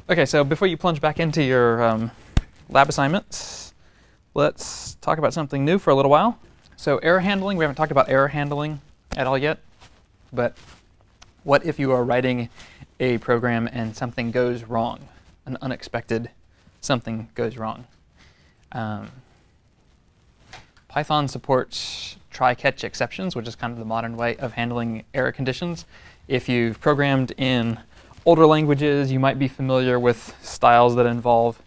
Okay, so before you plunge back into your lab assignments, let's talk about something new for a little while. So error handling, we haven't talked about error handling at all yet, but what if you are writing a program and something goes wrong, an unexpected something goes wrong? Python supports try-catch exceptions, which is kind of the modern way of handling error conditions. If you've programmed in older languages, you might be familiar with styles that involve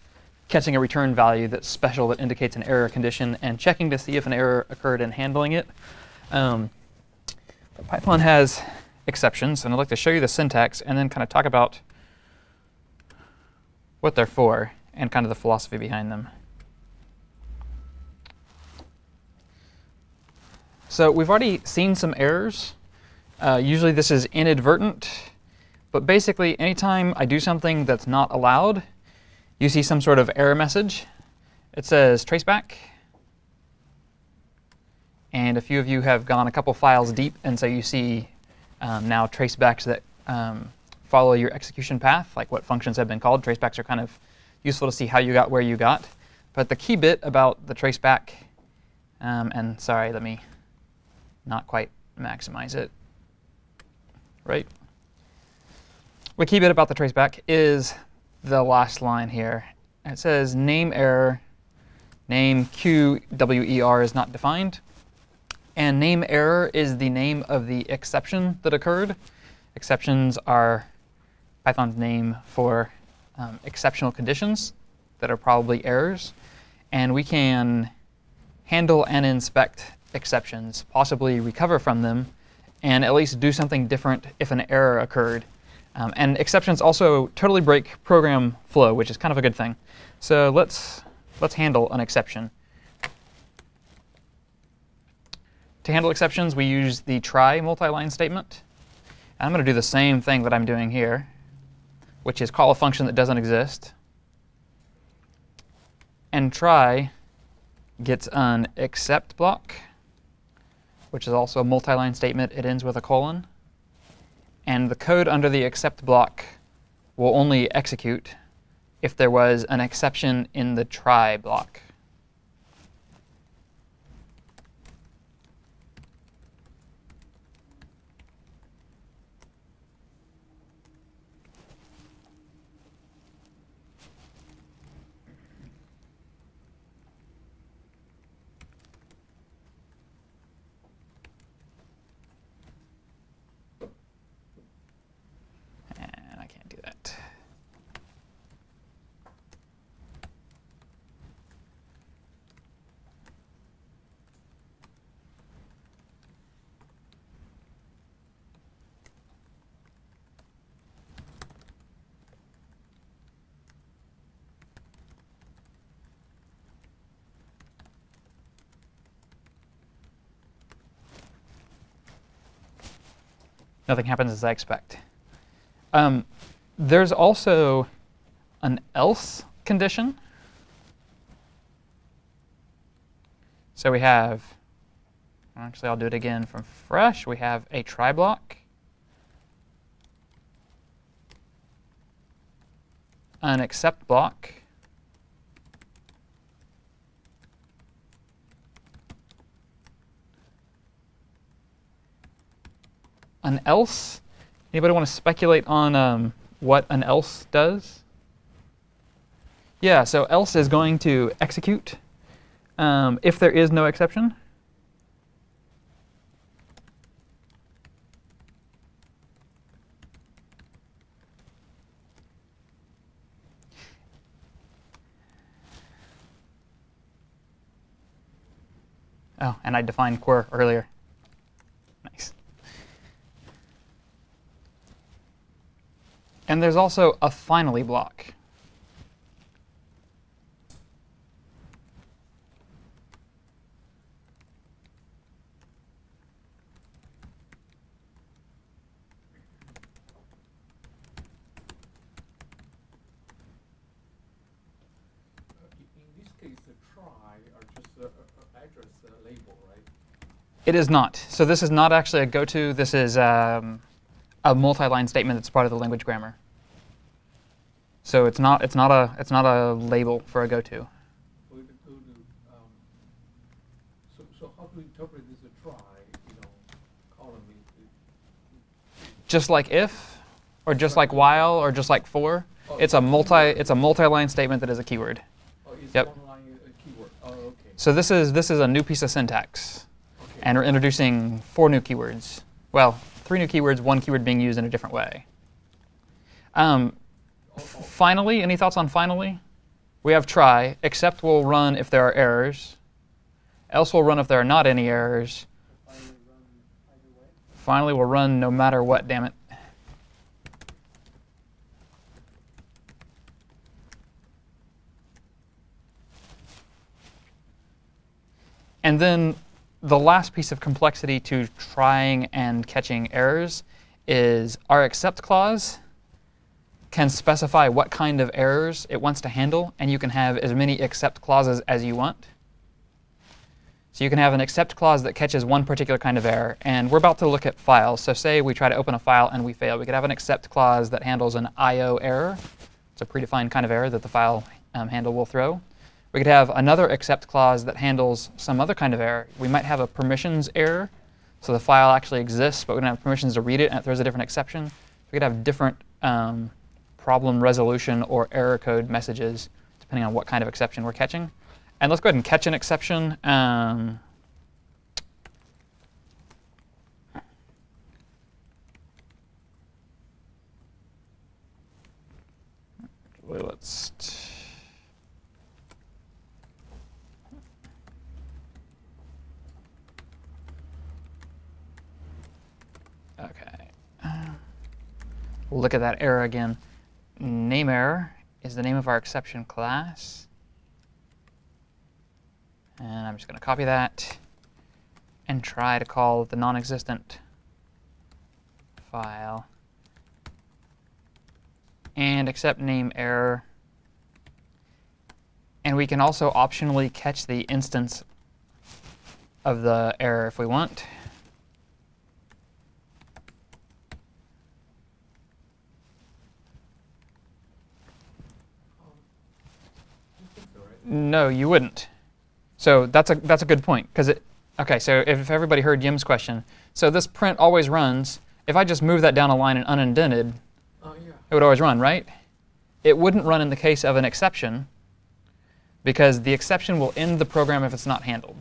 catching a return value that's special that indicates an error condition and checking to see if an error occurred in handling it. But Python has exceptions, and I'd like to show you the syntax and then kind of talk about what they're for and kind of the philosophy behind them. So we've already seen some errors. Usually this is inadvertent, but basically anytime I do something that's not allowed, you see some sort of error message. It says traceback. And a few of you have gone a couple files deep, and so you see now tracebacks that follow your execution path, like what functions have been called. Tracebacks are kind of useful to see how you got where you got. But the key bit about the traceback, and sorry, let me not quite maximize it. Right? The key bit about the traceback is the last line here. It says name error, name QWER is not defined. And name error is the name of the exception that occurred. Exceptions are Python's name for exceptional conditions that are probably errors. And we can handle and inspect exceptions, possibly recover from them, and at least do something different if an error occurred. And exceptions also totally break program flow, which is kind of a good thing. So let's handle an exception. To handle exceptions, we use the try multi-line statement. I'm going to do the same thing that I'm doing here, which is call a function that doesn't exist. And try gets an except block, which is also a multi-line statement. It ends with a colon. And the code under the except block will only execute if there was an exception in the try block. Nothing happens as I expect. There's also an else condition. So we have, actually I'll do it again from fresh. We have a try block, an except block, an else. Anybody want to speculate on what an else does? Yeah, so else is going to execute if there is no exception. Oh, and I defined query earlier. Nice. And there's also a finally block. In this case, the try are just address label, right? It is not. So this is not actually a goto. This is a multi-line statement that's part of the language grammar. So it's not a label for a goto. So how to interpret this try, column? Just like if, or just like while, or just like for. Oh, it's a multi-line statement that is a keyword. Oh, it's yep. one line a keyword. Oh, okay. So this is a new piece of syntax, Okay. and we're introducing 4 new keywords. Well, 3 new keywords, 1 keyword being used in a different way. Finally, any thoughts on finally? We have try, except will run if there are errors. Else will run if there are not any errors. Finally will run no matter what, damn it. And then the last piece of complexity to trying and catching errors is our except clause can specify what kind of errors it wants to handle, and you can have as many except clauses as you want. So you can have an except clause that catches one particular kind of error, and we're about to look at files. So say we try to open a file and we fail. We could have an except clause that handles an IO error. It's a predefined kind of error that the file handle will throw. We could have another except clause that handles some other kind of error. We might have a permissions error. So the file actually exists, but we don't have permissions to read it, and it throws a different exception. We could have different problem resolution or error code messages, depending on what kind of exception we're catching. And let's go ahead and catch an exception. Let's look at that error again. Name error is the name of our exception class. And I'm just going to copy that and try to call the non-existent file and accept name error. And we can also optionally catch the instance of the error if we want. No, you wouldn't. So that's a good point, because okay. So if everybody heard Yim's question, so this print always runs. If I just move that down a line and unindented, it would always run, right? It wouldn't run in the case of an exception, because the exception will end the program if it's not handled.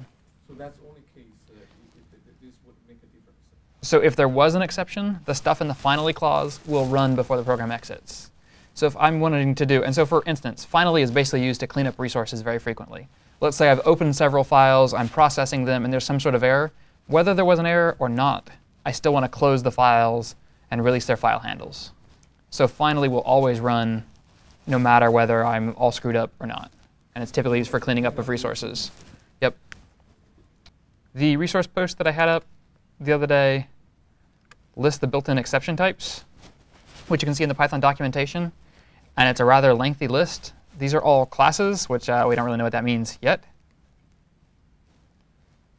So that's the only case if this would make a difference. So if there was an exception, the stuff in the finally clause will run before the program exits. So if I'm wanting to do, and so for instance, finally is basically used to clean up resources very frequently. Let's say I've opened several files, I'm processing them, and there's some sort of error. Whether there was an error or not, I still want to close the files and release their file handles. So finally will always run no matter whether I'm all screwed up or not. And it's typically used for cleaning up of resources. Yep. The resource post that I had up the other day lists the built-in exception types, which you can see in the Python documentation. And it's a rather lengthy list. These are all classes, which we don't really know what that means yet.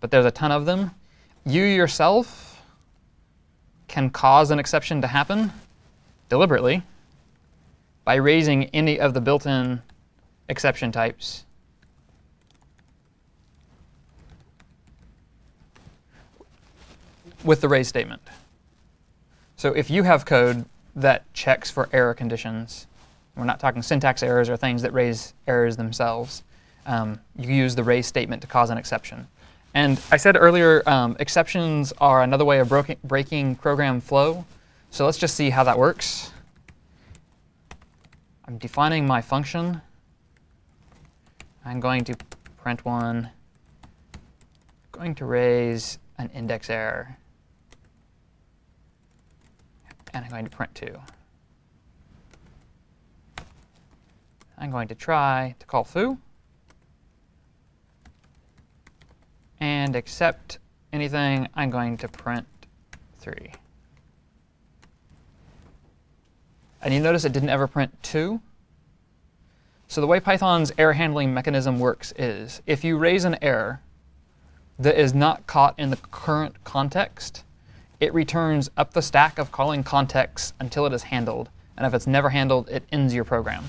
But there's a ton of them. You yourself can cause an exception to happen deliberately by raising any of the built-in exception types. With the raise statement. So if you have code that checks for error conditions, we're not talking syntax errors or things that raise errors themselves, you use the raise statement to cause an exception. And I said earlier, exceptions are another way of breaking program flow. So let's just see how that works. I'm defining my function. I'm going to print one. I'm going to raise an index error. And I'm going to print 2. I'm going to try to call foo and accept anything. I'm going to print 3. And you notice it didn't ever print 2. So the way Python's error handling mechanism works is if you raise an error that is not caught in the current context, it returns up the stack of calling contexts until it is handled. And if it's never handled, it ends your program.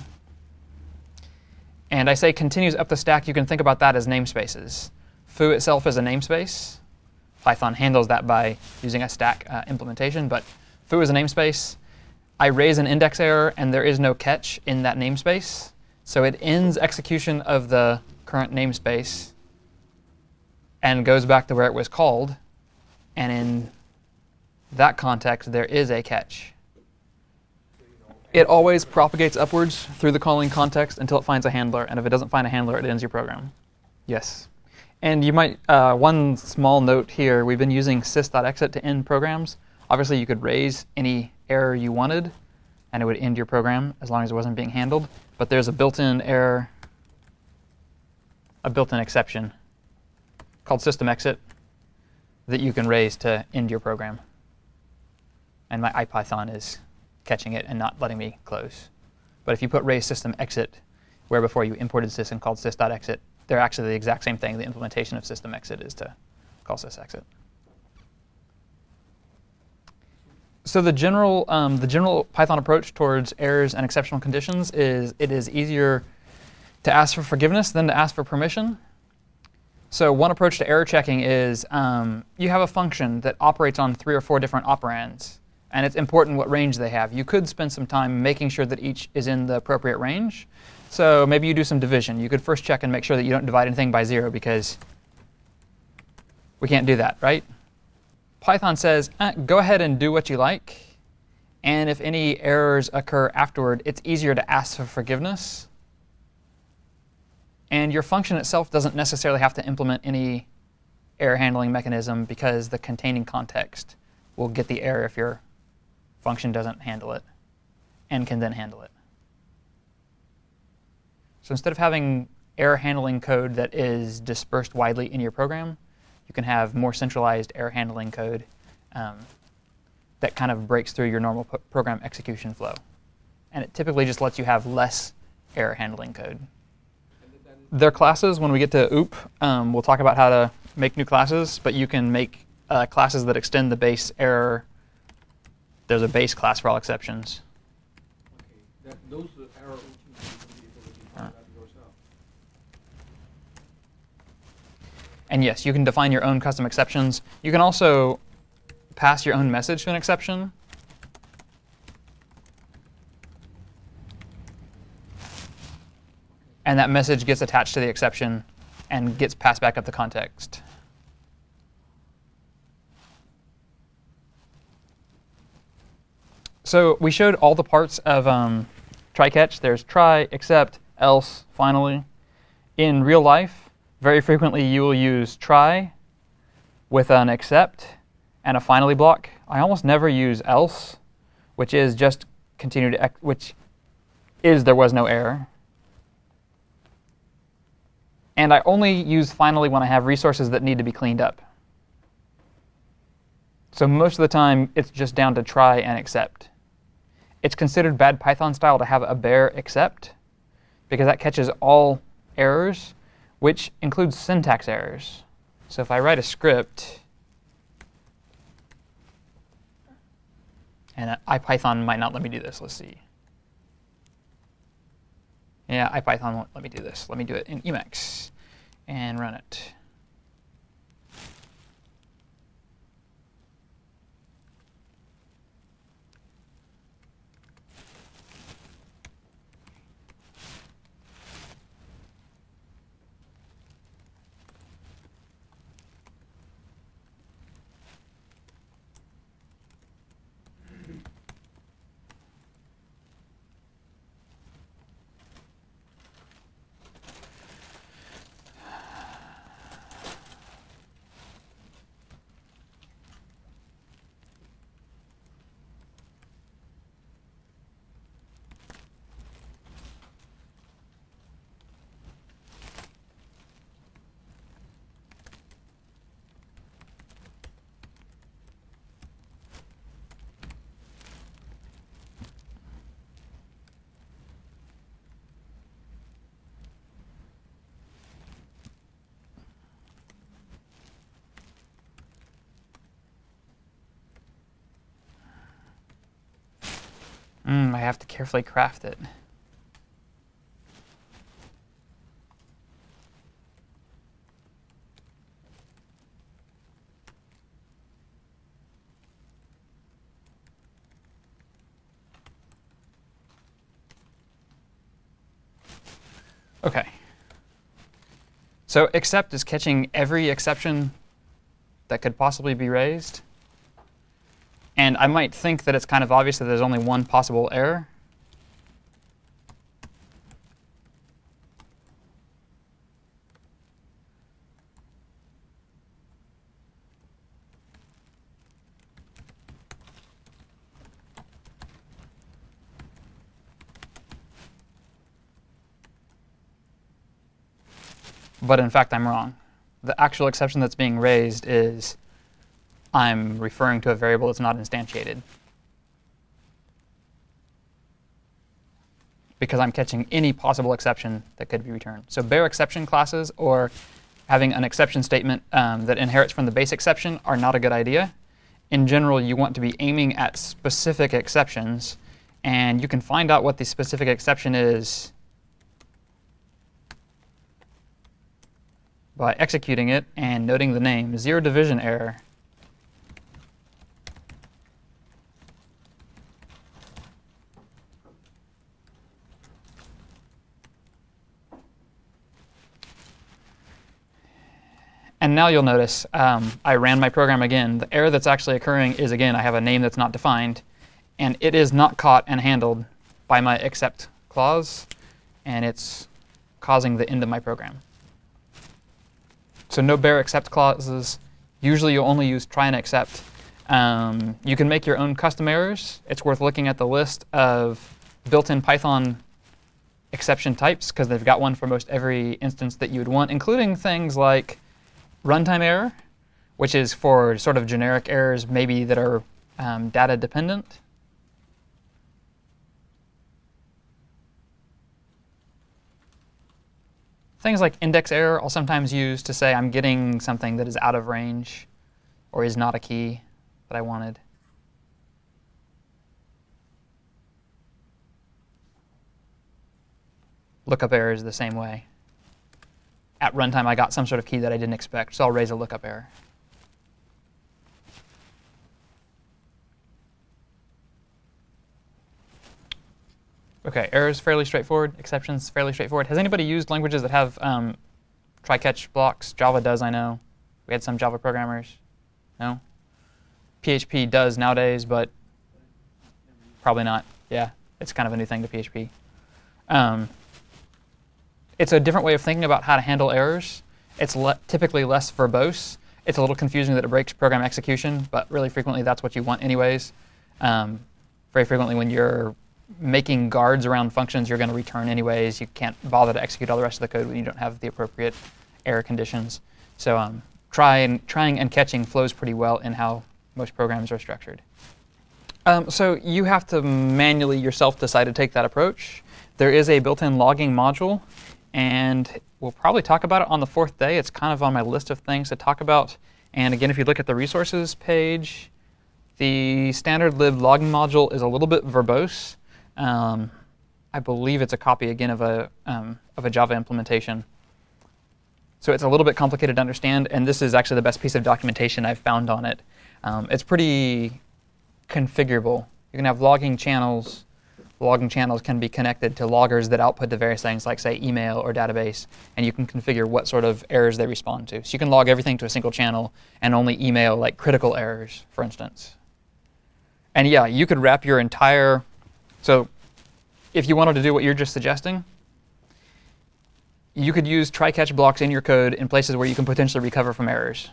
And I say continues up the stack. You can think about that as namespaces. Foo itself is a namespace. Python handles that by using a stack implementation, but foo is a namespace. I raise an index error, and there is no catch in that namespace. So it ends execution of the current namespace and goes back to where it was called. And in that context, there is a catch. It always propagates upwards through the calling context until it finds a handler. And if it doesn't find a handler, it ends your program. Yes. And you might, one small note here, we've been using sys.exit to end programs. Obviously, you could raise any error you wanted, and it would end your program as long as it wasn't being handled. But there's a built-in error, a built-in exception called system exit that you can raise to end your program. And my IPython is catching it and not letting me close. But if you put raise system exit, where before you imported sys and called sys.exit, they're actually the exact same thing. The implementation of system exit is to call sysexit. So the general Python approach towards errors and exceptional conditions is it is easier to ask for forgiveness than to ask for permission. So one approach to error checking is you have a function that operates on 3 or 4 different operands, and it's important what range they have. You could spend some time making sure that each is in the appropriate range. So maybe you do some division. You could first check and make sure that you don't divide anything by 0, because we can't do that, right? Python says, go ahead and do what you like. And if any errors occur afterward, it's easier to ask for forgiveness. And your function itself doesn't necessarily have to implement any error handling mechanism, because the containing context will get the error if your function doesn't handle it and can then handle it. So instead of having error handling code that is dispersed widely in your program, you can have more centralized error handling code that kind of breaks through your normal program execution flow. And it typically just lets you have less error handling code. Their classes, when we get to OOP, we'll talk about how to make new classes, but you can make classes that extend the base error. There's a base class for all exceptions. Okay, those error routines you can be able to define that yourself. And yes, you can define your own custom exceptions. You can also pass your own message to an exception. And that message gets attached to the exception and gets passed back up the context. So we showed all the parts of try-catch. There's try, except, else, finally. In real life, very frequently you will use try with an except and a finally block. I almost never use else, which is just continue to, which is there was no error. And I only use finally when I have resources that need to be cleaned up. So most of the time, it's just down to try and except. It's considered bad Python style to have a bare except, because that catches all errors, which includes syntax errors. So if I write a script, and IPython might not let me do this. Let's see. Yeah, IPython won't let me do this. Let me do it in Emacs and run it. I have to carefully craft it. OK. So except is catching every exception that could possibly be raised. And I might think that it's kind of obvious that there's only one possible error. But in fact, I'm wrong. The actual exception that's being raised is I'm referring to a variable that's not instantiated. Because I'm catching any possible exception that could be returned. So bare exception classes or having an exception statement that inherits from the base exception are not a good idea. In general, you want to be aiming at specific exceptions. And you can find out what the specific exception is by executing it and noting the name, zero division error. And now you'll notice I ran my program again. The error that's actually occurring is, again, I have a name that's not defined. And it is not caught and handled by my except clause. And it's causing the end of my program. So no bare except clauses. Usually you'll only use try and except. You can make your own custom errors. It's worth looking at the list of built-in Python exception types, because they've got one for most every instance that you would want, including things like runtime error, which is for sort of generic errors maybe that are data dependent. Things like index error I'll sometimes use to say I'm getting something that is out of range or is not a key that I wanted. Lookup error is the same way. At runtime, I got some sort of key that I didn't expect, so I'll raise a lookup error. OK, errors fairly straightforward. Exceptions fairly straightforward. Has anybody used languages that have try-catch blocks? Java does, I know. We had some Java programmers. No? PHP does nowadays, but probably not. Yeah, it's kind of a new thing to PHP. It's a different way of thinking about how to handle errors. It's typically less verbose. It's a little confusing that it breaks program execution, but really frequently that's what you want anyways. Very frequently when you're making guards around functions you're going to return anyways. You can't bother to execute all the rest of the code when you don't have the appropriate error conditions. So trying and catching flows pretty well in how most programs are structured. So you have to manually yourself decide to take that approach. There is a built-in logging module. And we'll probably talk about it on the fourth day. It's kind of on my list of things to talk about. And again, if you look at the resources page, the standard lib logging module is a little bit verbose. I believe it's a copy, again, of a Java implementation. So it's a little bit complicated to understand. And this is actually the best piece of documentation I've found on it. It's pretty configurable. You can have logging channels. Logging channels can be connected to loggers that output to various things like, say, email or database. And you can configure what sort of errors they respond to. So you can log everything to a single channel and only email like critical errors, for instance. And yeah, you could wrap your entire... So if you wanted to do what you're just suggesting, you could use try-catch blocks in your code in places where you can potentially recover from errors,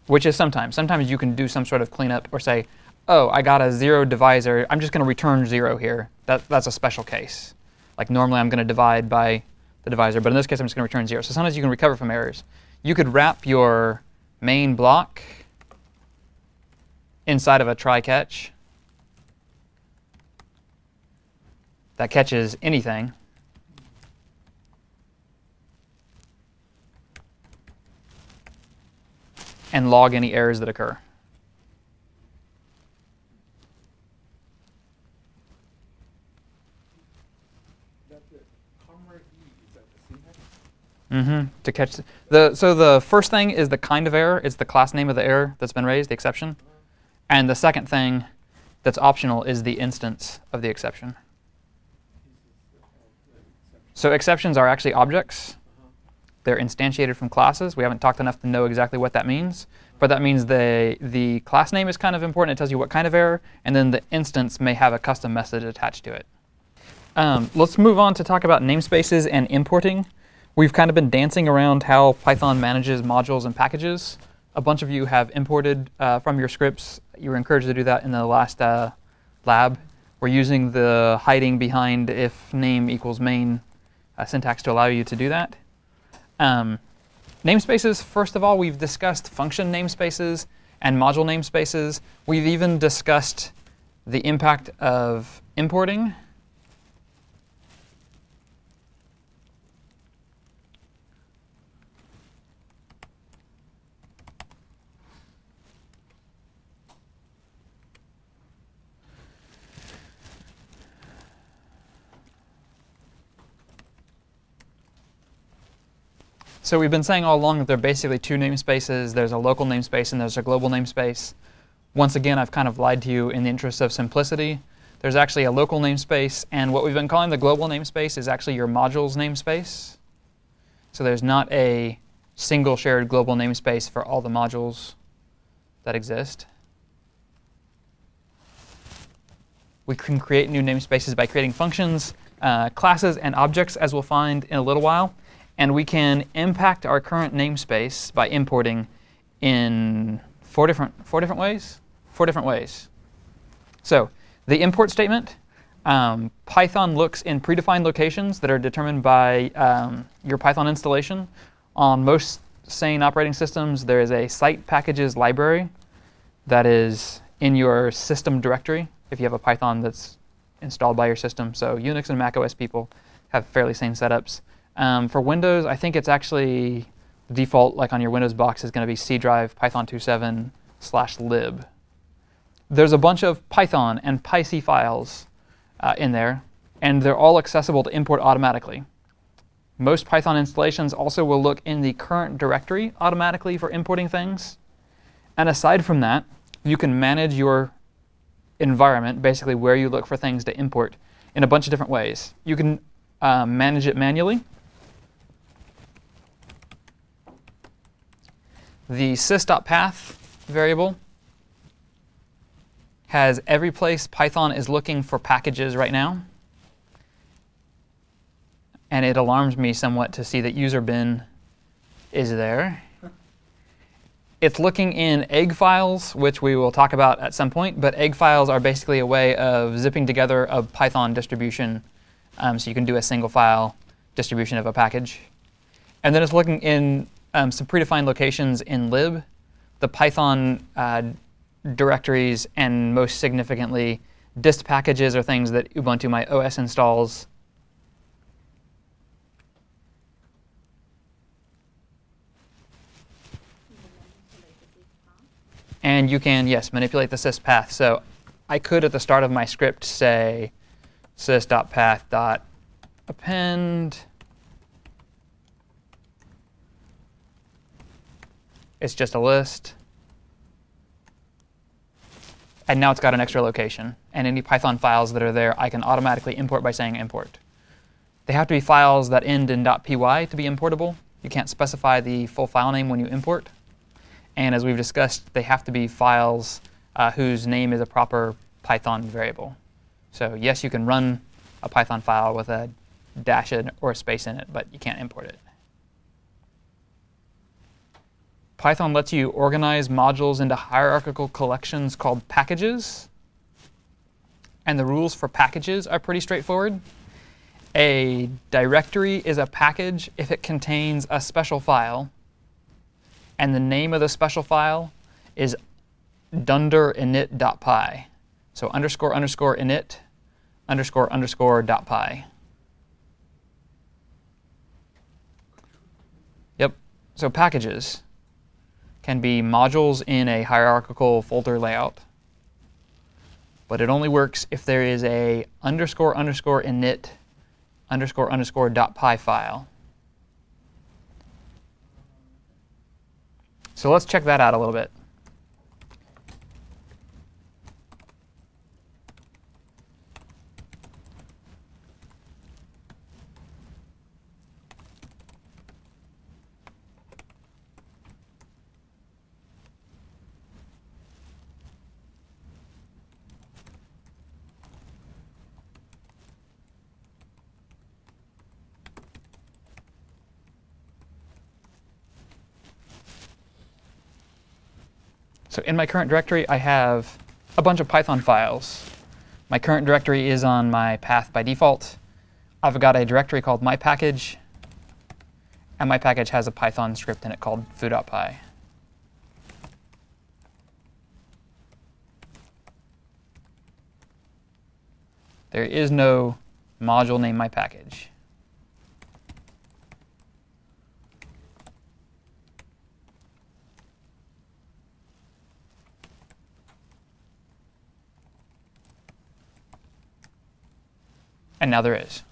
which is sometimes. Sometimes you can do some sort of cleanup or say, oh, I got a zero divisor. I'm just going to return 0 here. That's a special case. Like normally I'm going to divide by the divisor, but in this case I'm just going to return 0. So sometimes you can recover from errors. You could wrap your main block inside of a try-catch that catches anything. And log any errors that occur. To catch so the first thing is the kind of error. It's the class name of the error that's been raised, the exception. And the second thing that's optional is the instance of the exception. So exceptions are actually objects. They're instantiated from classes. We haven't talked enough to know exactly what that means. But that means the class name is kind of important. It tells you what kind of error. And then the instance may have a custom message attached to it. Let's move on to talk about namespaces and importing. We've kind of been dancing around how Python manages modules and packages. A bunch of you have imported from your scripts. You were encouraged to do that in the last lab. We're using the hiding behind if name equals main syntax to allow you to do that. Namespaces, first of all, we've discussed function namespaces and module namespaces. We've even discussed the impact of importing. So we've been saying all along that there are basically two namespaces. There's a local namespace and there's a global namespace. Once again, I've kind of lied to you in the interest of simplicity. There's actually a local namespace, and what we've been calling the global namespace is actually your modules namespace. So there's not a single shared global namespace for all the modules that exist. We can create new namespaces by creating functions, classes, and objects, as we'll find in a little while. And we can impact our current namespace by importing in four different ways. So the import statement, Python looks in predefined locations that are determined by your Python installation. On most sane operating systems, there is a site packages library that is in your system directory if you have a Python that's installed by your system. So Unix and Mac OS people have fairly sane setups. For Windows, I think it's actually the default, like on your Windows box, is going to be C drive python27/lib. There's a bunch of Python and PyC files in there, and they're all accessible to import automatically. Most Python installations also will look in the current directory automatically for importing things. And aside from that, you can manage your environment, basically where you look for things to import, in a bunch of different ways. You can manage it manually. The sys.path variable has every place Python is looking for packages right now. And it alarms me somewhat to see that user bin is there. It's looking in egg files, which we will talk about at some point. But egg files are basically a way of zipping together a Python distribution. So you can do a single file distribution of a package. And then it's looking in some predefined locations in lib, the Python directories, and most significantly, dist packages are things that Ubuntu My OS installs. And you can, yes, manipulate the sys path. So I could, at the start of my script, say sys.path.append. It's just a list. And now it's got an extra location. And any Python files that are there, I can automatically import by saying import. They have to be files that end in .py to be importable. You can't specify the full file name when you import. And as we've discussed, they have to be files whose name is a proper Python variable. So yes, you can run a Python file with a dash or a space in it, but you can't import it. Python lets you organize modules into hierarchical collections called packages. And the rules for packages are pretty straightforward. A directory is a package if it contains a special file. And the name of the special file is dunder init.py. So underscore underscore init underscore underscore .py. Yep. So packages can be modules in a hierarchical folder layout. But it only works if there is a underscore underscore init underscore underscore .py file. So let's check that out a little bit. So in my current directory, I have a bunch of Python files. My current directory is on my path by default. I've got a directory called my package, and my package has a Python script in it called foo.py. There is no module named my package. And now there is.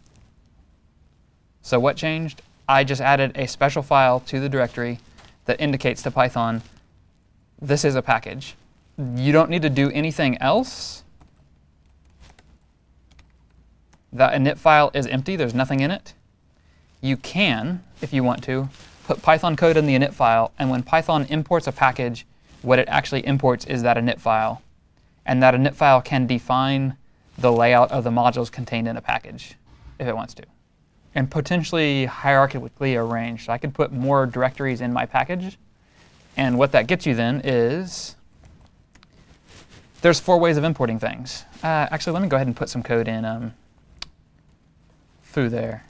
So what changed? I just added a special file to the directory that indicates to Python, this is a package. You don't need to do anything else. The init file is empty. There's nothing in it. You can, if you want to, put Python code in the init file. And when Python imports a package, what it actually imports is that init file. And that init file can define the layout of the modules contained in a package, if it wants to. And potentially hierarchically arranged. So I could put more directories in my package. And what that gets you then is, there's 4 ways of importing things. Actually, let me go ahead and put some code in foo there.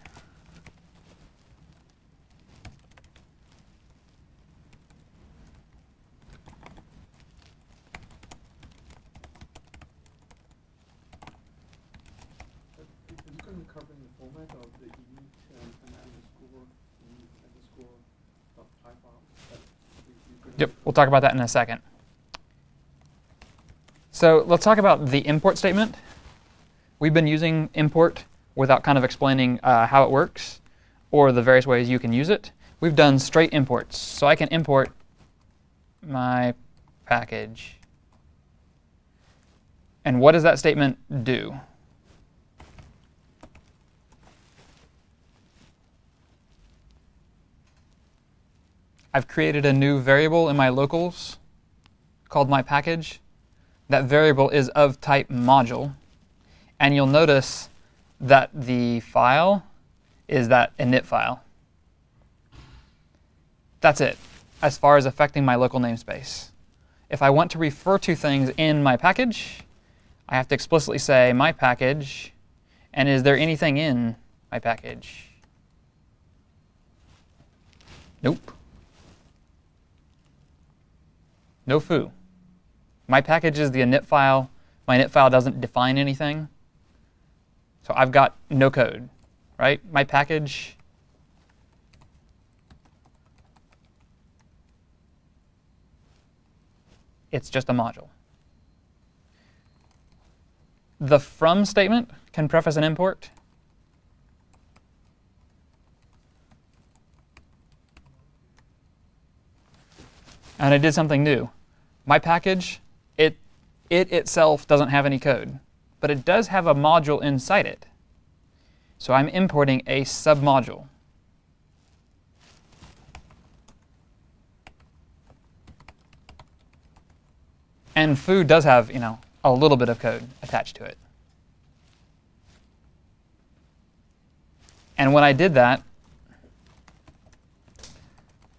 You can cover in the format of the init and underscore .py file. Yep, we'll talk about that in a second. So let's talk about the import statement. We've been using import without kind of explaining how it works or the various ways you can use it. We've done straight imports. So I can import my package. And what does that statement do? I've created a new variable in my locals called my package. That variable is of type module. And you'll notice that the file is that init file. That's it, as far as affecting my local namespace. If I want to refer to things in my package, I have to explicitly say my package, and is there anything in my package? Nope. No foo. My package is the init file. My init file doesn't define anything. So I've got no code, right? My package it's just a module. The from statement can preface an import. And I did something new. My package, it itself doesn't have any code, but it does have a module inside it. So I'm importing a submodule. And foo does have, a little bit of code attached to it. And when I did that,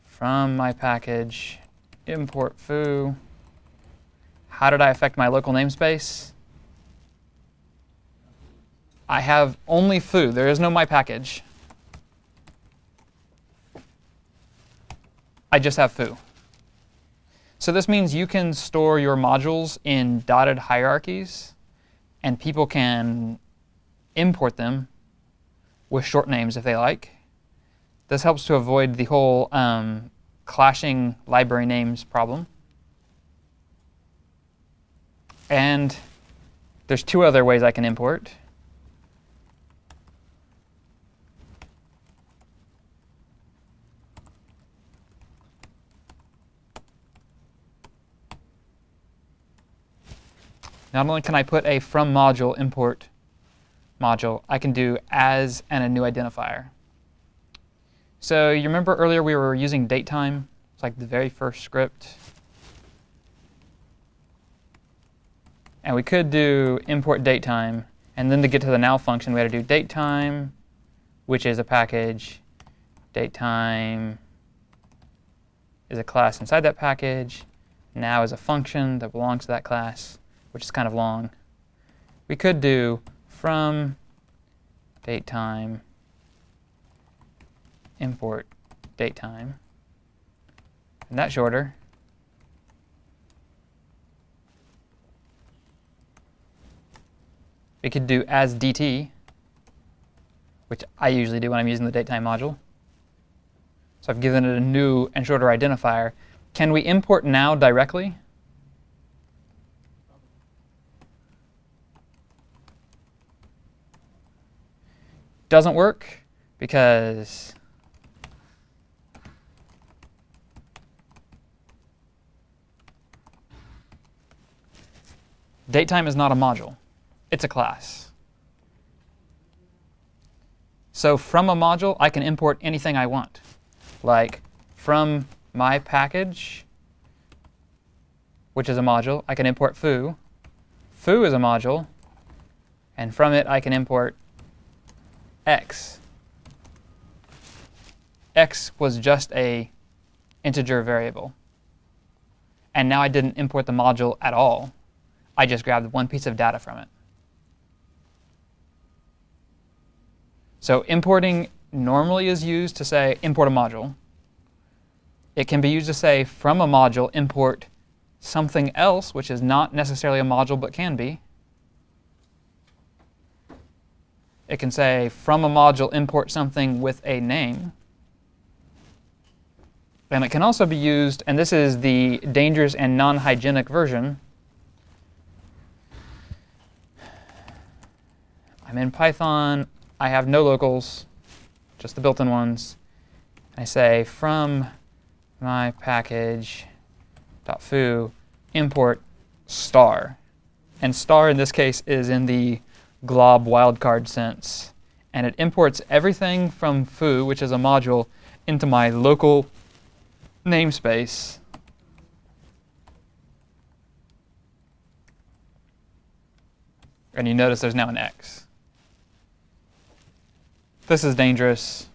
from my package, import foo, how did I affect my local namespace? I have only foo. There is no my package. I just have foo. So this means you can store your modules in dotted hierarchies, and people can import them with short names if they like. This helps to avoid the whole clashing library names problem. And there's 2 other ways I can import. Not only can I put a from module import module, I can do as and a new identifier. So you remember earlier we were using datetime? It's like the very first script. And we could do import datetime, and then to get to the now function, we had to do datetime, which is a package. Datetime is a class inside that package. now is a function that belongs to that class, which is kind of long. We could do from datetime import datetime, and that's shorter. We could do as dt, which I usually do when I'm using the datetime module. So I've given it a new and shorter identifier. Can we import now directly? Doesn't work because datetime is not a module. It's a class. So from a module, I can import anything I want. Like from my package, which is a module, I can import foo. Foo is a module. And from it, I can import x. X was just a integer variable. And now I didn't import the module at all. I just grabbed one piece of data from it. So importing normally is used to say import a module. It can be used to say from a module import something else, which is not necessarily a module but can be. It can say from a module import something with a name. And it can also be used, and this is the dangerous and non-hygienic version. I'm in Python. I have no locals, just the built-in ones. I say from my package.foo import star. And star in this case is in the glob wildcard sense. And it imports everything from foo, which is a module, into my local namespace. And you notice there's now an X. This is dangerous.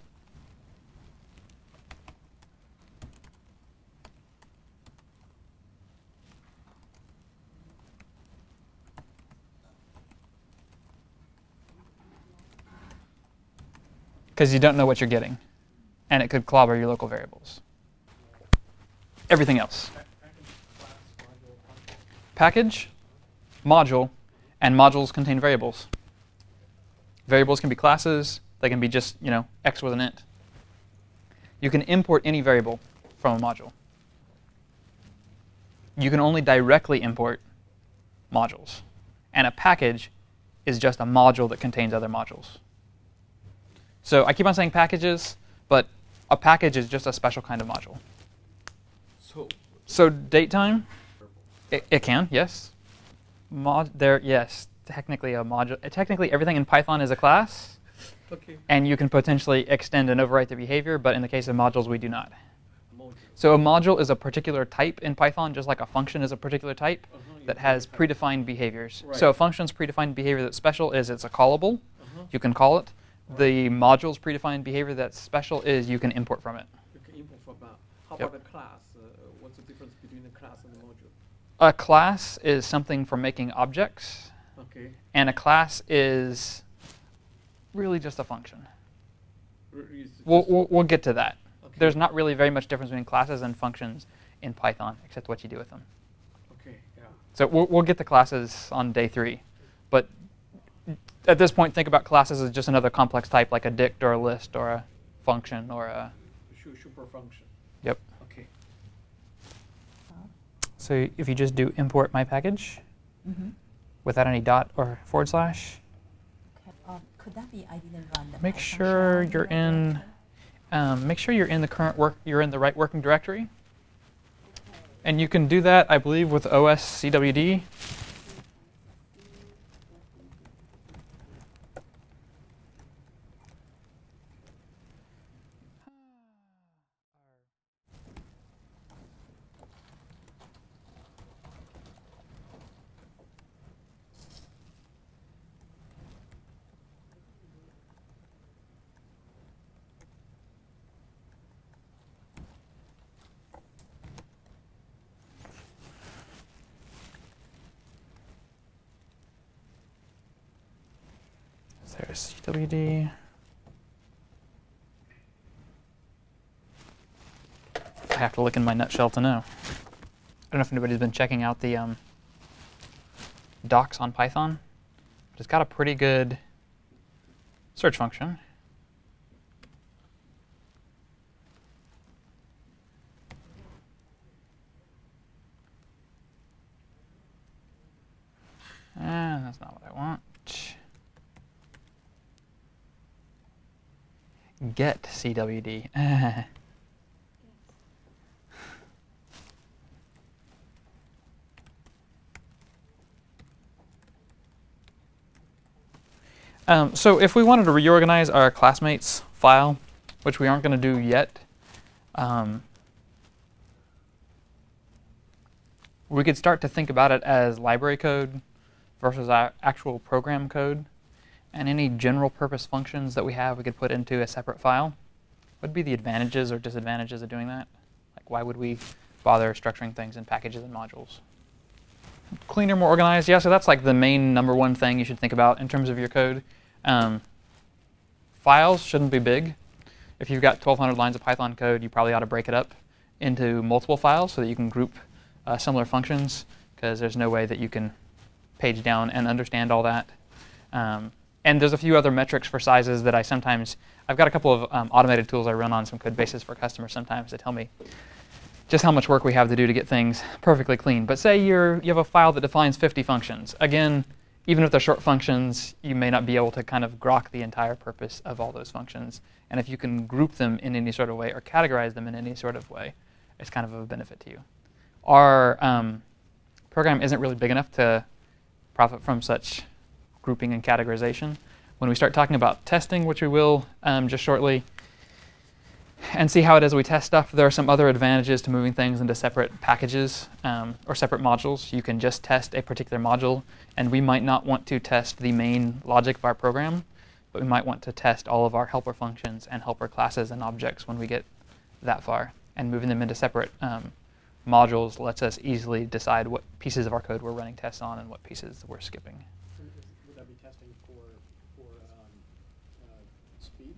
Because you don't know what you're getting. And it could clobber your local variables. Everything else. Package, module, and modules contain variables. Variables can be classes. They can be just, x with an int. You can import any variable from a module. You can only directly import modules. And a package is just a module that contains other modules. So I keep on saying packages, but a package is just a special kind of module. So datetime, it can, yes. Yes, technically a module. Technically everything in Python is a class. Okay. And you can potentially extend and overwrite the behavior, but in the case of modules, we do not. So a module is a particular type in Python, just like a function is a particular type that has predefined behaviors. Right. So a function's predefined behavior that's special is it's a callable. You can call it. The module's predefined behavior that's special is you can import from it. You can import from that. How about the class? What's the difference between the class and the module? A class is something for making objects. Okay. And a class is really just a function. We'll get to that. Okay. There's not really very much difference between classes and functions in Python, except what you do with them. Okay, yeah. So we'll get to classes on day 3. But at this point, think about classes as just another complex type, like a dict or a list or a function or a super function. Yep. Okay. So if you just do import my package without any dot or forward slash, could that be I didn't run the make sure you're in. Make sure you're in the current you're in the right working directory. And you can do that, I believe, with oscwd. There's CWD. I have to look in my nutshell to know. I don't know if anybody's been checking out the docs on Python, but it's got a pretty good search function. And that's not what I want. Get CWD. So if we wanted to reorganize our classmates file, which we aren't going to do yet, we could start to think about it as library code versus our actual program code. And any general purpose functions that we have, we could put into a separate file. What would be the advantages or disadvantages of doing that? Like, why would we bother structuring things in packages and modules? Cleaner, more organized. Yeah, so that's like the main #1 thing you should think about in terms of your code. Files shouldn't be big. If you've got 1,200 lines of Python code, you probably ought to break it up into multiple files so that you can group similar functions, because there's no way that you can page down and understand all that. And there's a few other metrics for sizes that I've got a couple of automated tools I run on some code bases for customers sometimes to tell me just how much work we have to do to get things perfectly clean. But say you have a file that defines 50 functions. Again, even if they're short functions, you may not be able to kind of grok the entire purpose of all those functions. And if you can group them in any sort of way or categorize them in any sort of way, it's kind of a benefit to you. Our program isn't really big enough to profit from such grouping and categorization. When we start talking about testing, which we will just shortly, and see how it is we test stuff, there are some other advantages to moving things into separate packages or separate modules. You can just test a particular module, and we might not want to test the main logic of our program, but we might want to test all of our helper functions and helper classes and objects when we get that far. And moving them into separate modules lets us easily decide what pieces of our code we're running tests on and what pieces we're skipping. Would that be testing for speed?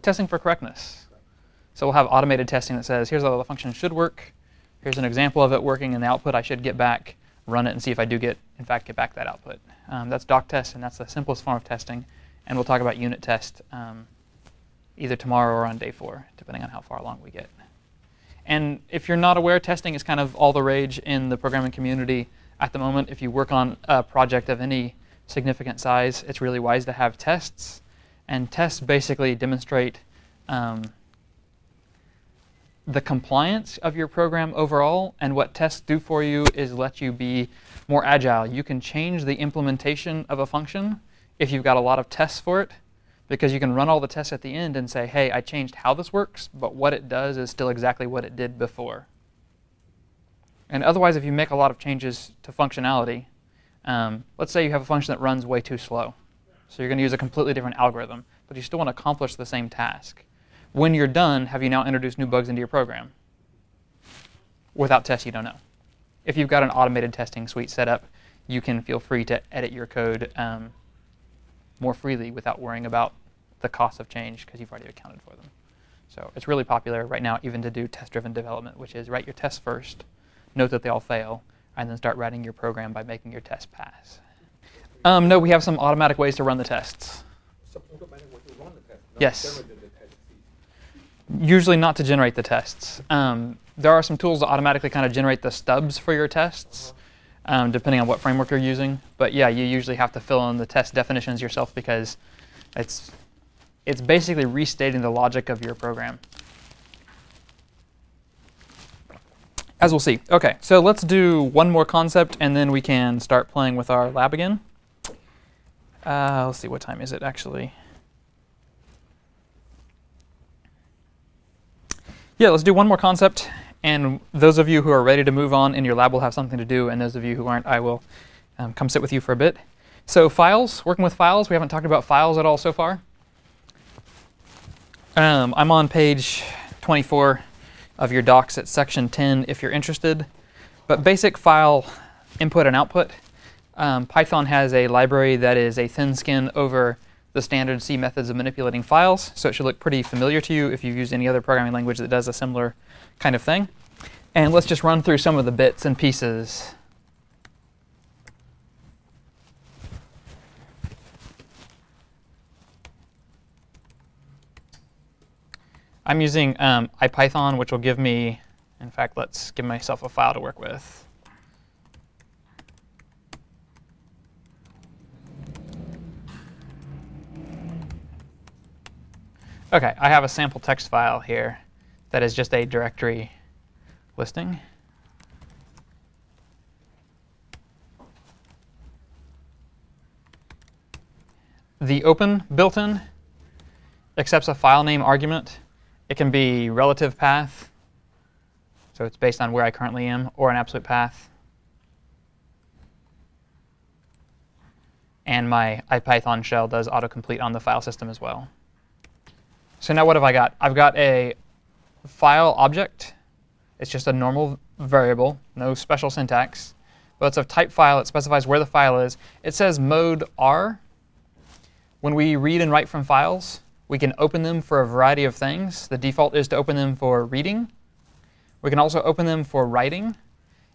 Testing for correctness. So we'll have automated testing that says, here's how the function should work. Here's an example of it working in the output I should get back. Run it and see if I do get back that output. That's doc test, and that's the simplest form of testing. And we'll talk about unit test either tomorrow or on day 4, depending on how far along we get. And if you're not aware, testing is kind of all the rage in the programming community at the moment. If you work on a project of any significant size, it's really wise to have tests. And tests basically demonstrate the compliance of your program overall. And what tests do for you is let you be more agile. You can change the implementation of a function if you've got a lot of tests for it, because you can run all the tests at the end and say, hey, I changed how this works, but what it does is still exactly what it did before. And otherwise, if you make a lot of changes to functionality, let's say you have a function that runs way too slow. So you're going to use a completely different algorithm, but you still want to accomplish the same task. When you're done, have you now introduced new bugs into your program? Without tests, you don't know. If you've got an automated testing suite set up, you can feel free to edit your code more freely without worrying about the cost of change, because you've already accounted for them. So it's really popular right now even to do test-driven development, which is write your tests first, note that they all fail, and then start writing your program by making your tests pass. No, we have some automatic ways to run the tests. Some automatic way to run the test? Yes. Usually not to generate the tests. There are some tools that automatically kind of generate the stubs for your tests, depending on what framework you're using. But yeah, you usually have to fill in the test definitions yourself, because it's basically restating the logic of your program. As we'll see. OK, so let's do one more concept, and then we can start playing with our lab again. Let's see, what time is it, actually? Yeah, let's do one more concept. And those of you who are ready to move on in your lab will have something to do. And those of you who aren't, I will come sit with you for a bit. So files, working with files. We haven't talked about files at all so far. I'm on page 24 of your docs at section 10 if you're interested. But basic file input and output. Python has a library that is a thin skin over the standard C methods of manipulating files, so it should look pretty familiar to you if you've used any other programming language that does a similar kind of thing. And let's just run through some of the bits and pieces. I'm using IPython, which will give me, in fact, let's give myself a file to work with. OK, I have a sample text file here that is just a directory listing. The open built-in accepts a file name argument. It can be relative path, so it's based on where I currently am, or an absolute path. And my IPython shell does autocomplete on the file system as well. So now what have I got? I've got a file object. It's just a normal variable, no special syntax. But it's of type file. It specifies where the file is. It says mode R. When we read and write from files, we can open them for a variety of things. The default is to open them for reading. We can also open them for writing.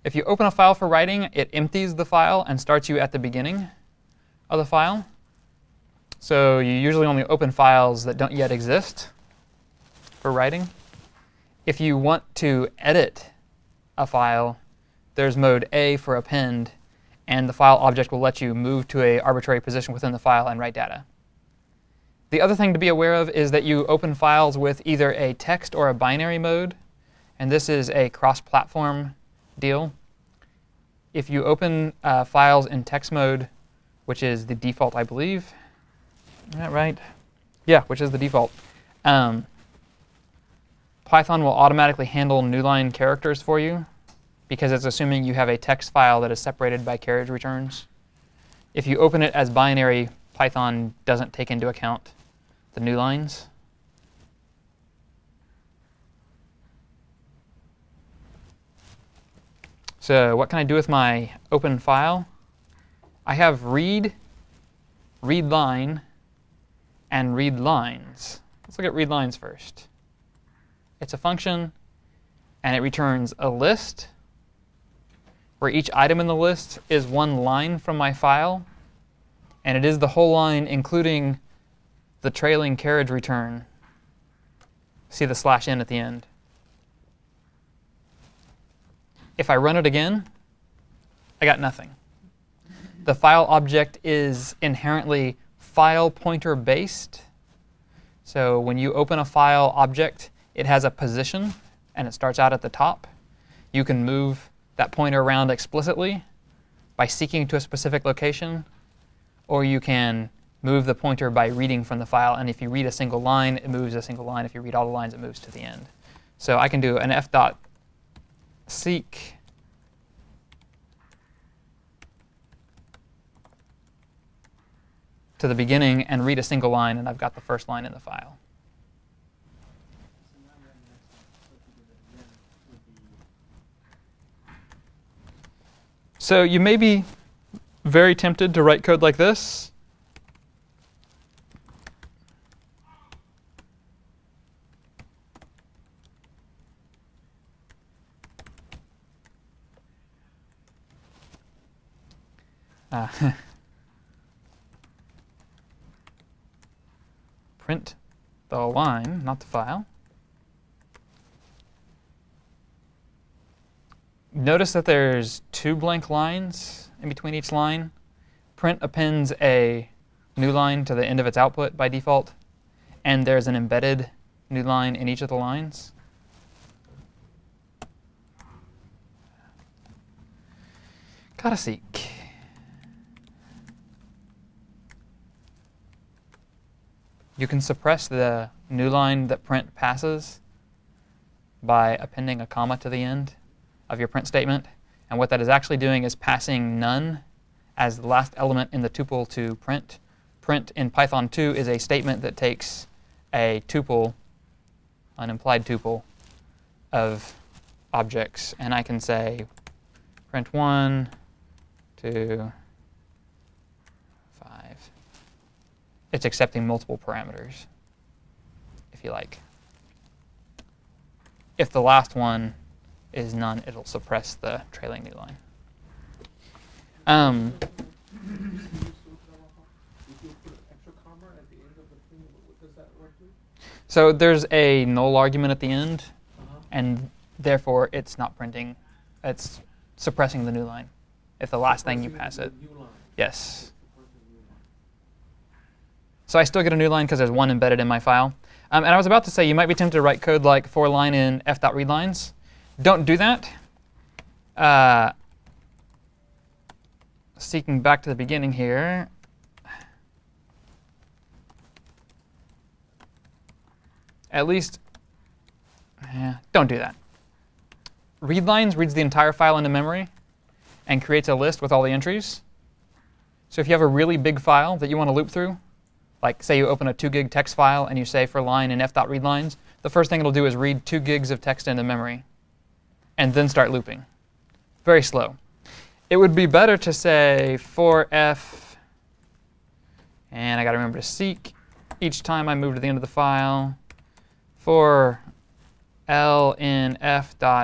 If you open a file for writing, it empties the file and starts you at the beginning of the file. So you usually only open files that don't yet exist for writing. If you want to edit a file, there's mode A for append, and the file object will let you move to an arbitrary position within the file and write data. The other thing to be aware of is that you open files with either a text or a binary mode, and this is a cross-platform deal. If you open files in text mode, which is the default, I believe, is that right? Yeah, which is the default. Python will automatically handle new line characters for you because it's assuming you have a text file that is separated by carriage returns. If you open it as binary, Python doesn't take into account the new lines. So what can I do with my open file? I have read, read line, and read lines. Let's look at read lines first. It's a function, and it returns a list where each item in the list is one line from my file, and it is the whole line including the trailing carriage return. See the /n at the end. If I run it again, I got nothing. The file object is inherently file pointer based. So when you open a file object, it has a position, and it starts out at the top. You can move that pointer around explicitly by seeking to a specific location, or you can move the pointer by reading from the file. And if you read a single line, it moves a single line. If you read all the lines, it moves to the end. So I can do an f.seek to the beginning and read a single line, and I've got the first line in the file. So you may be very tempted to write code like this. Print the line, not the file. Notice that there's 2 blank lines in between each line. Print appends a new line to the end of its output by default, and there's an embedded new line in each of the lines. Gotta seek. You can suppress the new line that print passes by appending a comma to the end of your print statement. And what that is actually doing is passing none as the last element in the tuple to print. Print in Python 2 is a statement that takes a tuple, an implied tuple, of objects. And I can say print 1, 2, 5. it's accepting multiple parameters, if you like. If the last one is none, it'll suppress the trailing new line. So there's a null argument at the end, and therefore it's not printing. It's suppressing the new line. If the last thing you pass it. Yes. So I still get a new line because there's one embedded in my file. And I was about to say you might be tempted to write code like for line in f.readlines. Don't do that. Seeking back to the beginning here. At least, don't do that. Readlines reads the entire file into memory and creates a list with all the entries. So if you have a really big file that you want to loop through, like say you open a 2 gig text file and you say for line in f.readlines, the first thing it'll do is read 2 gigs of text into memory and then start looping. Very slow. It would be better to say for f, and I got to remember to seek each time I move to the end of the file, for L in f.readline,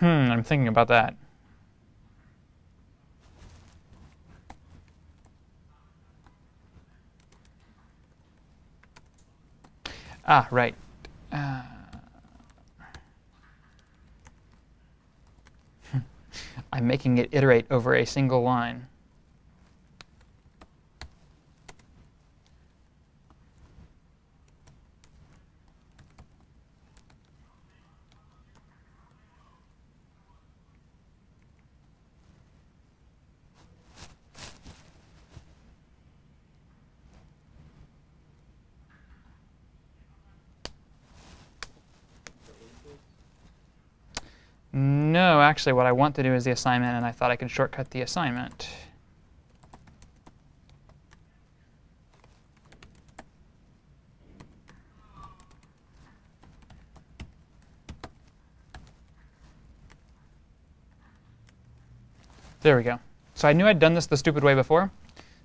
I'm thinking about that. Ah, right. I'm making it iterate over a single line. No, actually, what I want to do is the assignment, and I thought I could shortcut the assignment. There we go. So I knew I'd done this the stupid way before.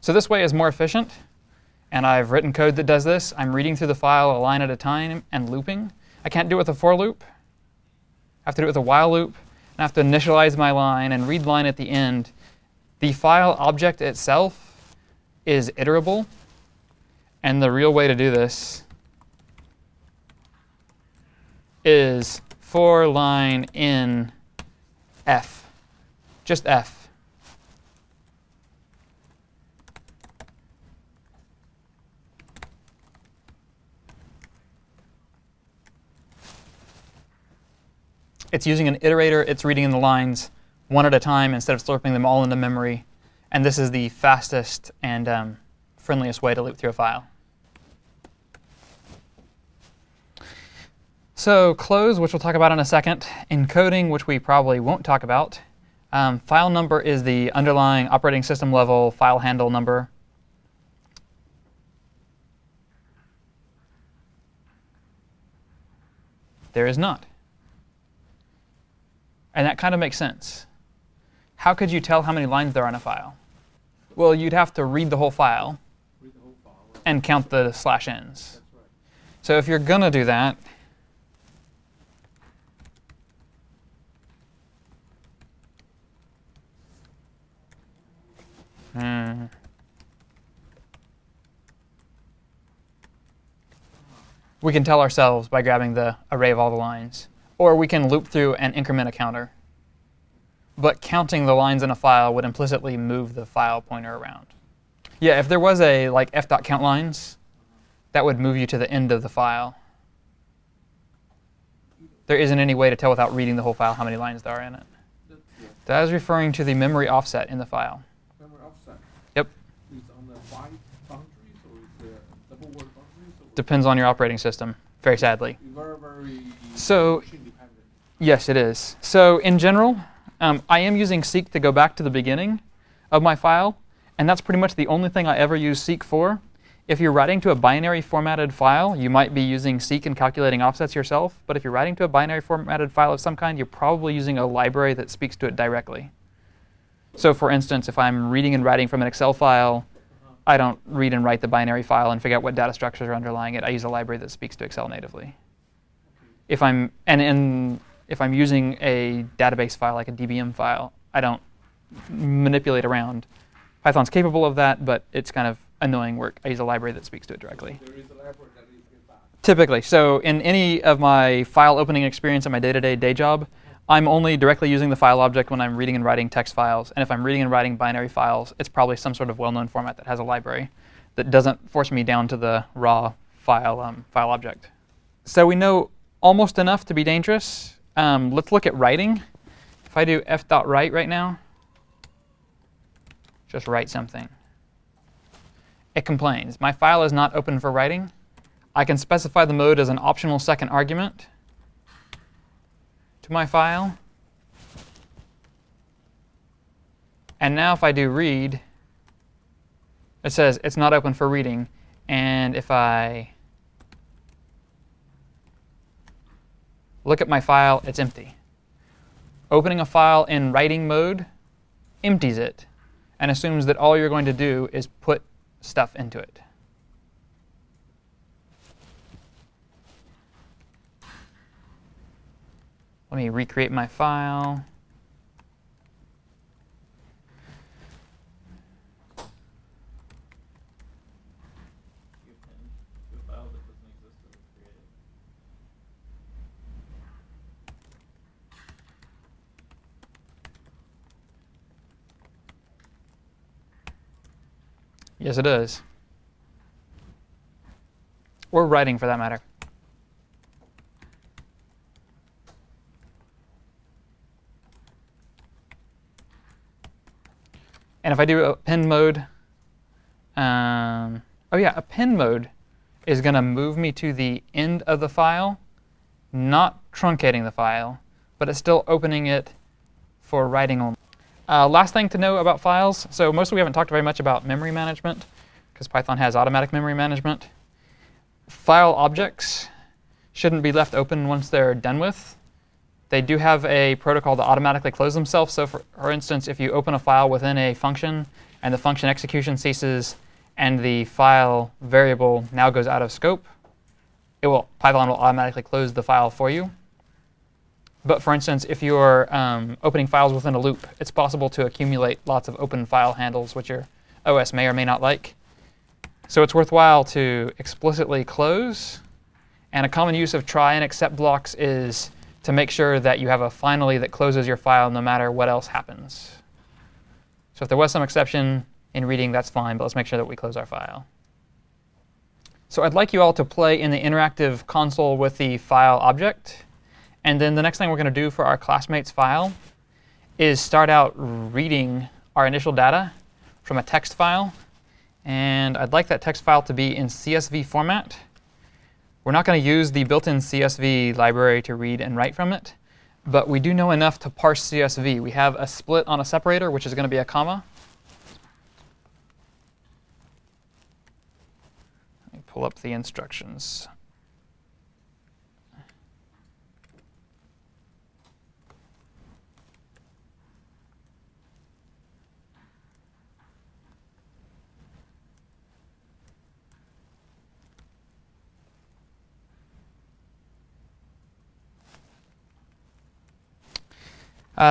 So this way is more efficient, and I've written code that does this. I'm reading through the file a line at a time and looping. I can't do it with a for loop. I have to do it with a while loop, and I have to initialize my line and read line at the end. The file object itself is iterable, and the real way to do this is for line in f, just f. It's using an iterator. It's reading in the lines one at a time instead of slurping them all into memory. And this is the fastest and friendliest way to loop through a file. So close, which we'll talk about in a second. Encoding, which we probably won't talk about. File number is the underlying operating system level file handle number. There is not. And that kind of makes sense. How could you tell how many lines there are in a file? Well, you'd have to read the whole file, and count the /n's. That's right. So if you're going to do that, we can tell ourselves by grabbing the array of all the lines. Or we can loop through and increment a counter. But counting the lines in a file would implicitly move the file pointer around. Yeah, if there was a like f.countlines, that would move you to the end of the file. There isn't any way to tell without reading the whole file how many lines there are in it. That is referring to the memory offset in the file. Memory offset? Yep. Is it on the byte boundaries or is it double word boundaries? Depends on your operating system, very sadly. Very, very so, yes, it is. So in general, I am using seek to go back to the beginning of my file, And that's pretty much the only thing I ever use seek for. If you're writing to a binary formatted file, you might be using seek and calculating offsets yourself. But if you're writing to a binary formatted file of some kind, you're probably using a library that speaks to it directly. So for instance, if I'm reading and writing from an Excel file, I don't read and write the binary file and figure out what data structures are underlying it. I use a library that speaks to Excel natively. If I'm using a database file like a DBM file, I don't manipulate around. Python's capable of that, but it's kind of annoying work. I use a library that speaks to it directly. There is a library that is in that. Typically. So in any of my file opening experience in my day-to-day day job, I'm only directly using the file object when I'm reading and writing text files. And if I'm reading and writing binary files, it's probably some sort of well-known format that has a library that doesn't force me down to the raw file object. So we know almost enough to be dangerous. Let's look at writing. If I do f.write right now, just write something. It complains. My file is not open for writing. I can specify the mode as an optional second argument to my file. And now if I do read, it says it's not open for reading. And if I look at my file, it's empty. Opening a file in writing mode empties it and assumes that all you're going to do is put stuff into it. Let me recreate my file. Yes, it is. Or writing, for that matter. And if I do append mode, append mode is going to move me to the end of the file, not truncating the file, but it's still opening it for writing only. Last thing to know about files, so mostly we haven't talked very much about memory management, because Python has automatic memory management. File objects shouldn't be left open once they're done with. They do have a protocol to automatically close themselves. So for instance, if you open a file within a function and the function execution ceases and the file variable now goes out of scope, Python will automatically close the file for you. But for instance, if you're opening files within a loop, it's possible to accumulate lots of open file handles, which your OS may or may not like. So it's worthwhile to explicitly close. And a common use of try and except blocks is to make sure that you have a finally that closes your file no matter what else happens. So if there was some exception in reading, that's fine, but let's make sure that we close our file. So I'd like you all to play in the interactive console with the file object. And then the next thing we're going to do for our classmates file is start out reading our initial data from a text file. And I'd like that text file to be in CSV format. We're not going to use the built-in CSV library to read and write from it, but we do know enough to parse CSV. We have a split on a separator, which is going to be a comma. Let me pull up the instructions.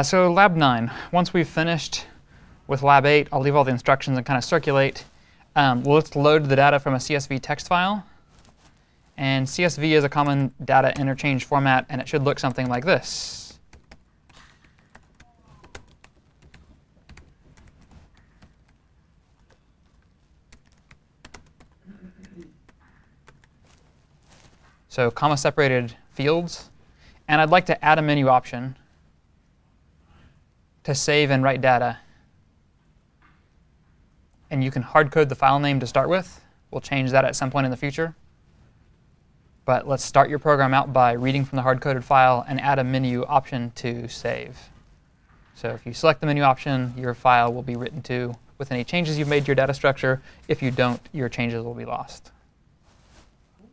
So lab 9, once we've finished with lab 8, I'll leave all the instructions and kind of circulate. Let's load the data from a CSV text file. And CSV is a common data interchange format, and it should look something like this. So comma-separated fields. And I'd like to add a menu option to save and write data. And you can hard code the file name to start with. We'll change that at some point in the future. But let's start your program out by reading from the hard-coded file and add a menu option to save. So if you select the menu option, your file will be written to with any changes you've made to your data structure. If you don't, your changes will be lost. What's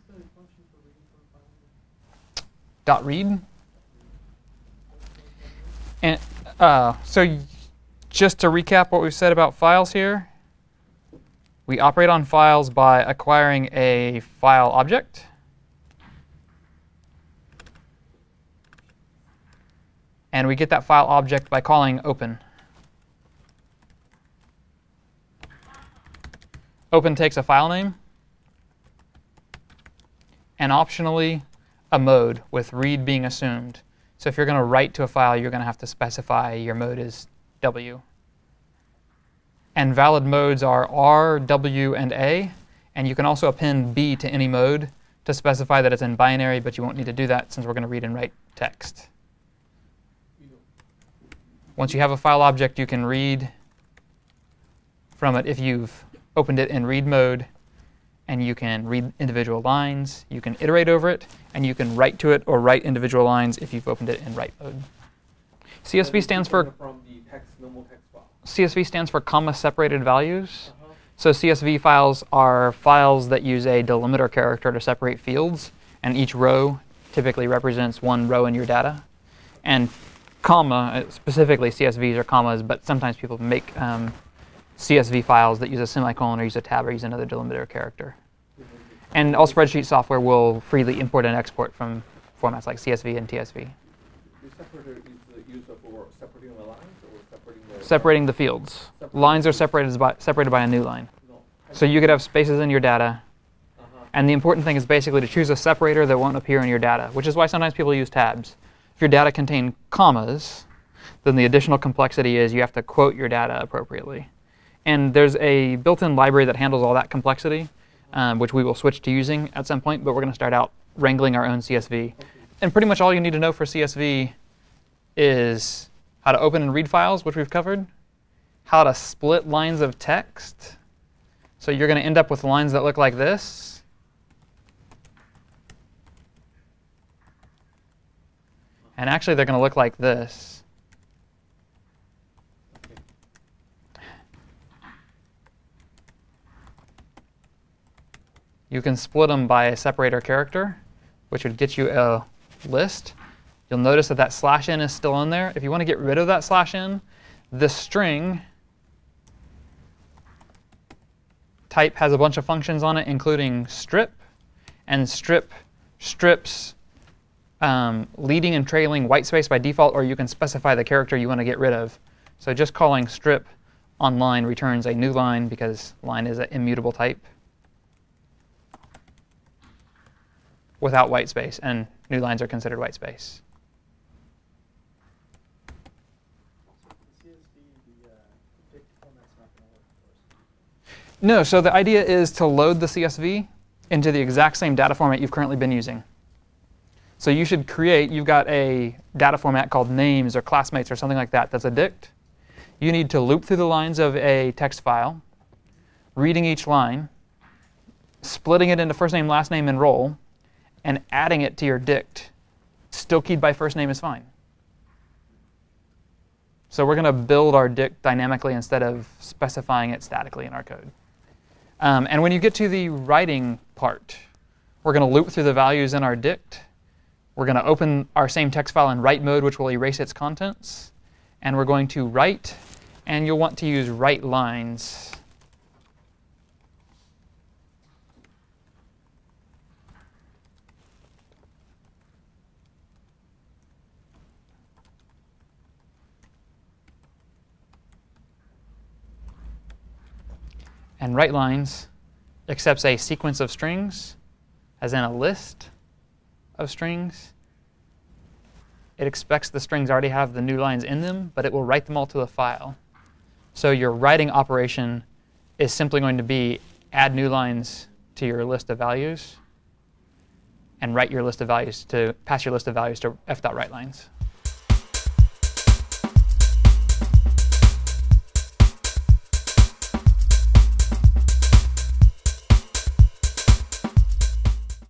the function for reading from a file? .read. And so just to recap what we've said about files here, we operate on files by acquiring a file object. And we get that file object by calling open. Open takes a file name and optionally a mode, with read being assumed. So if you're going to write to a file, you're going to have to specify your mode is W. And valid modes are R, W, and A. And you can also append B to any mode to specify that it's in binary, but you won't need to do that since we're going to read and write text. Once you have a file object, you can read from it if you've opened it in read mode, and you can read individual lines. You can iterate over it, and you can write to it or write individual lines if you've opened it in write mode. CSV stands for from the text, normal text file. CSV stands for comma-separated values. So CSV files are files that use a delimiter character to separate fields, and each row typically represents one row in your data. And comma, specifically CSVs are commas, but sometimes people make CSV files that use a semicolon or use a tab or use another delimiter character. And all spreadsheet software will freely import and export from formats like CSV and TSV. The separator is used for separating the lines or separating the... Separating the fields. Lines are separated by a new line. So you could have spaces in your data. And the important thing is basically to choose a separator that won't appear in your data, which is why sometimes people use tabs. If your data contain commas, then the additional complexity is you have to quote your data appropriately. And there's a built-in library that handles all that complexity, which we will switch to using at some point, but we're going to start out wrangling our own CSV. And pretty much all you need to know for CSV is how to open and read files, which we've covered, how to split lines of text. So you're going to end up with lines that look like this. And actually, they're going to look like this. You can split them by a separator character, which would get you a list. You'll notice that that /n is still in there. If you want to get rid of that /n, this string type has a bunch of functions on it, including strip. And strip strips leading and trailing white space by default, or you can specify the character you want to get rid of. So just calling strip on line returns a new line because line is an immutable type without white space, and new lines are considered white space. No, so the idea is to load the CSV into the exact same data format you've currently been using. So you should create, you've got a data format called names or classmates or something like that that's a dict. You need to loop through the lines of a text file, reading each line, splitting it into first name, last name, and role, and adding it to your dict. Still keyed by first name is fine. So we're going to build our dict dynamically instead of specifying it statically in our code. And when you get to the writing part, we're going to loop through the values in our dict. We're going to open our same text file in write mode, which will erase its contents. And we're going to write, and you'll want to use write lines. And write lines accepts a sequence of strings, as in a list of strings. It expects the strings already have the new lines in them, but it will write them all to a file. So your writing operation is simply going to be add new lines to your list of values and write your list of values to pass your list of values to f.writelines.